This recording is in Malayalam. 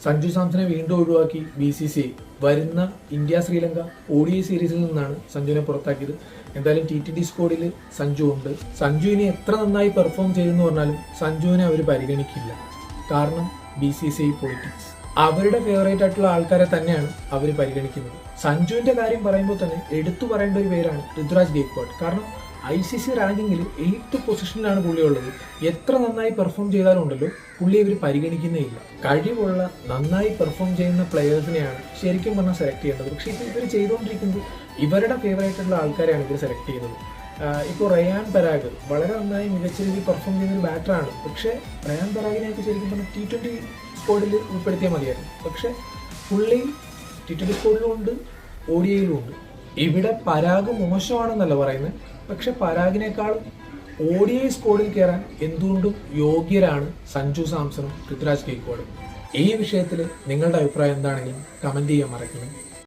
സഞ്ജു സാംസനെ വീണ്ടും ഒഴിവാക്കി BCCI വരുന്ന ഇന്ത്യ ശ്രീലങ്ക ODI സീരീസിൽ നിന്നാണ് സഞ്ജുവിനെ പുറത്താക്കിയത്. എന്തായാലും T20 സ്ക്വാഡിൽ സഞ്ജു ഉണ്ട്. സഞ്ജു ഇനി എത്ര നന്നായി പെർഫോം ചെയ്തെന്ന് പറഞ്ഞാലും സഞ്ജുവിനെ അവർ പരിഗണിക്കില്ല. കാരണം BCCI പൊളിറ്റിക്സ്. അവരുടെ ഫേവറേറ്റ് ആയിട്ടുള്ള ആൾക്കാരെ തന്നെയാണ് അവർ പരിഗണിക്കുന്നത്. സഞ്ജുവിന്റെ കാര്യം പറയുമ്പോൾ തന്നെ എടുത്തു പറയേണ്ട ഒരു പേരാണ് ഋതുരാജ് ഗെയ്ക്വാഡ്. കാരണം ICC റാങ്കിങ്ങിൽ 8th പൊസിഷനിലാണ് പുള്ളി ഉള്ളത്. എത്ര നന്നായി പെർഫോം ചെയ്താലും ഉണ്ടല്ലോ പുള്ളി ഇവർ പരിഗണിക്കുന്നേ ഇല്ല. കഴിവുള്ള നന്നായി പെർഫോം ചെയ്യുന്ന പ്ലെയേഴ്സിനെയാണ് ശരിക്കും പറഞ്ഞാൽ സെലക്ട് ചെയ്യേണ്ടത്. പക്ഷേ ഇപ്പോൾ ഇവർ ചെയ്തുകൊണ്ടിരിക്കുന്നത് ഇവരുടെ ഫേവറേറ്റ് ഉള്ള ആൾക്കാരെയാണ് ഇവർ സെലക്ട് ചെയ്യുന്നത്. ഇപ്പോൾ റയാൻ പരാഗ് വളരെ നന്നായി മികച്ച രീതിയിൽ പെർഫോം ചെയ്യുന്ന ഒരു ബാറ്ററാണ്. പക്ഷേ റയാൻ പരാഗിനെയൊക്കെ ശരിക്കും പറഞ്ഞാൽ T20 സ്ക്വാഡിൽ ഉൾപ്പെടുത്തിയാൽ മതിയായിരുന്നു. പക്ഷേ പുള്ളി T20 സ്ക്വാഡിലും ഉണ്ട്, ODIയിലും ഉണ്ട്. ഇവിടെ പരാഗ് മോശമാണെന്നല്ല പറയുന്നത്, പക്ഷെ പരാഗിനേക്കാളും ODI സ്ക്വാഡിൽ കയറാൻ എന്തുകൊണ്ടും യോഗ്യരാണ് സഞ്ജു സാംസണും ഋതുരാജ് ഗെയ്ക്വാഡും. ഈ വിഷയത്തിൽ നിങ്ങളുടെ അഭിപ്രായം എന്താണെങ്കിലും കമന്റ് ചെയ്യാൻ മറക്കണേ.